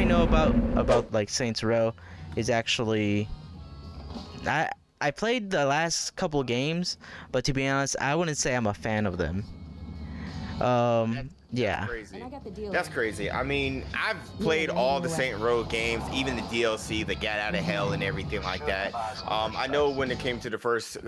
I know about like Saints Row is actually I played the last couple games, but to be honest, I wouldn't say I'm a fan of them. That's Yeah. crazy. That's crazy. I mean, I've played all the Saint Row games, even the DLC, the Get Out of Hell, and everything like that. I know when it came to the first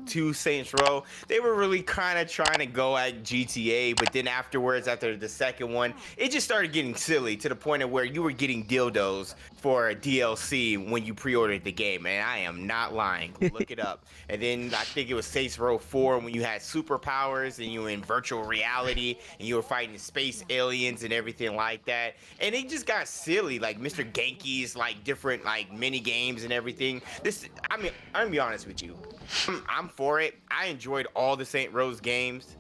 two Saints Row, they were really kind of trying to go at GTA, but then afterwards, after the second one, it just started getting silly to the point of where you were getting dildos for a DLC when you pre-ordered the game, and I am not lying. Look it up. And then I think it was Saints Row 4 when you had superpowers and you were in virtual reality and you were fighting space aliens and everything like that. And it just got silly, like Mr. Genki's like different like mini games and everything. I mean, I'm gonna be honest with you. I'm for it. I enjoyed all the Saint Rose games.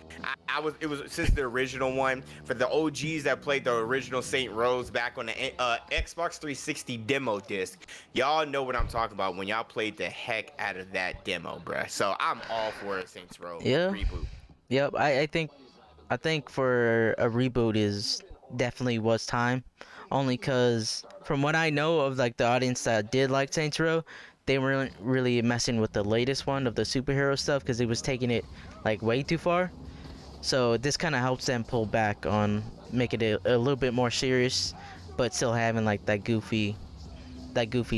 It was since the original one. For the OGs that played the original Saint Rose back on the Xbox 360 demo disc, y'all know what I'm talking about when y'all played the heck out of that demo, bruh. So I'm all for a Saints Row reboot. Yep. I think for a reboot is definitely was time, only because from what I know of like the audience that did like Saints Row, they weren't really messing with the latest one of the superhero stuff because it was taking it like way too far. So this kind of helps them pull back on make it a little bit more serious, but still having like that goofy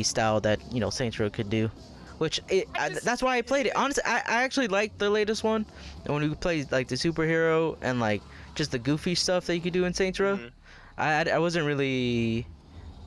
style that Saints Row could do. That's why I played it. Honestly, I actually liked the latest one. And when we played like the superhero and like just the goofy stuff that you could do in Saints Row, I wasn't really.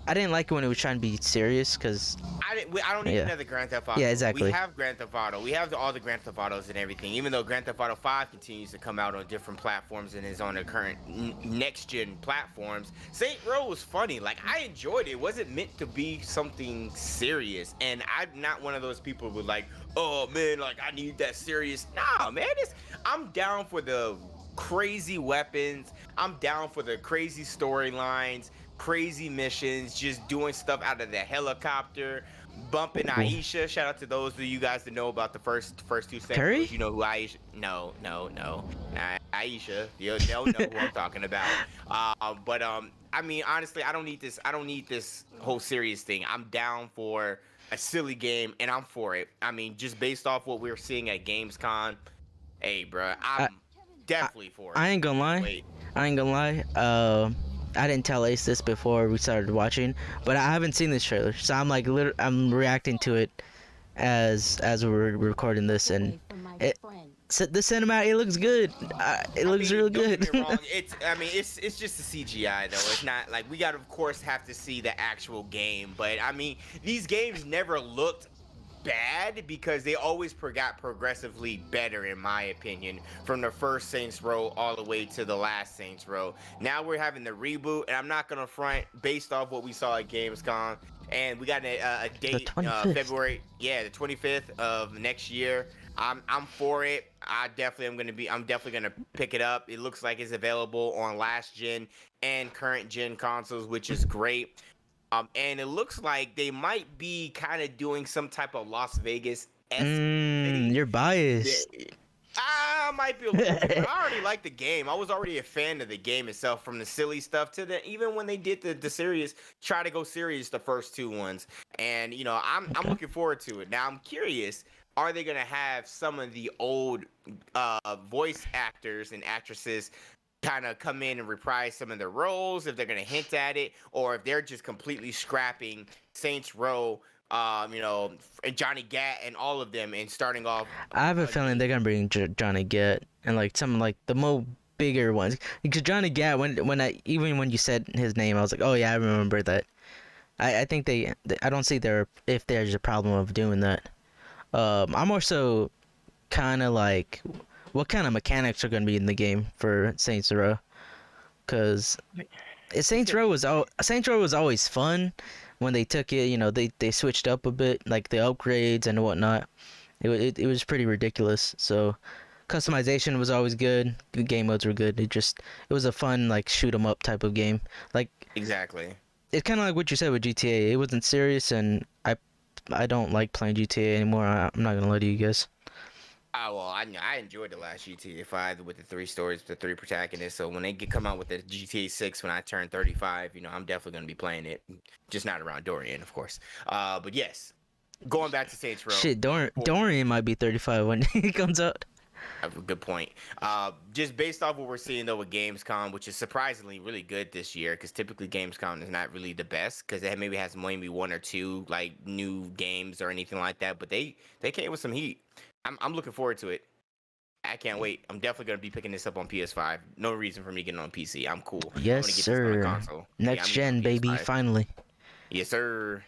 I didn't like it when it was trying to be serious because I don't need another Grand Theft Auto. Yeah, exactly. We have Grand Theft Auto. We have all the Grand Theft Autos and everything. Even though Grand Theft Auto 5 continues to come out on different platforms and is on the current next-gen platforms, Saint Row was funny. Like, I enjoyed it. It wasn't meant to be something serious. And I'm not one of those people who like, oh, man, like, I need that serious. Nah, man. I'm down for the crazy weapons. I'm down for the crazy storylines, crazy missions, just doing stuff out of the helicopter, bumping Aisha. Shout out to those of you guys that know about the first two segments. You know who Aisha? No. Aisha. They'll know who I'm talking about. I mean, honestly, I don't need this whole serious thing. I'm down for a silly game, and I'm for it. I mean, just based off what we're seeing at Gamescom, hey, bro, I'm definitely for it. I ain't gonna lie. I didn't tell Ace this before we started watching, but I haven't seen this trailer, so I'm like I'm reacting to it as we're recording this, and the cinematic, it looks good. It looks real good. Don't get me wrong. It's just the CGI though. It's not like we of course have to see the actual game, but I mean these games never looked bad because they always got progressively better, in my opinion, from the first Saints Row all the way to the last Saints Row. Now we're having the reboot, and I'm not gonna front based off what we saw at Gamescom, and we got a date, February, the 25th of next year. I'm for it. I'm definitely gonna pick it up. It looks like it's available on last gen and current gen consoles, which is great. And it looks like they might be kind of doing some type of Las Vegas. You're biased. I might be a little bit. I already like the game. I was already a fan of the game itself, from the silly stuff to even when they did the serious, try to go serious the first two ones. And I'm looking forward to it. Now I'm curious. Are they gonna have some of the old voice actors and actresses kind of come in and reprise some of the roles, if they're going to hint at it, or if they're just completely scrapping Saints Row, and Johnny Gat and all of them, and starting off. I have a feeling they're going to bring Johnny Gat and like some like the more bigger ones, because Johnny Gat, even when you said his name, I was like, oh yeah, I remember that. I think I don't see if there's a problem of doing that. I'm also kind of like, what kind of mechanics are going to be in the game for Saints Row? Because Saints Row was always fun when they took it. They switched up a bit, like the upgrades and whatnot. It was pretty ridiculous. So customization was always good. The game modes were good. It was a fun like shoot 'em up type of game. Like exactly. It's kind of like what you said with GTA. It wasn't serious, and I don't like playing GTA anymore. I'm not gonna lie to you guys. Well, I enjoyed the last GTA 5 with the 3 stories, the 3 protagonists. So when they come out with the GTA 6 when I turn 35, I'm definitely gonna be playing it. Just not around Dorian, of course. But yes, going back to Saints Row. Shit, Dorian might be 35 when he comes out. Have a good point. Just based off what we're seeing though with Gamescom, which is surprisingly really good this year, because typically Gamescom is not really the best, because it maybe has maybe 1 or 2 like new games or anything like that. But they came with some heat. I'm looking forward to it. I can't wait. I'm definitely gonna be picking this up on PS5. No reason for me getting on PC. I'm cool. I'm Yes, gonna get this on a sir. console. Yeah, Next I'm getting on gen, baby, PS5. finally. Yes, sir.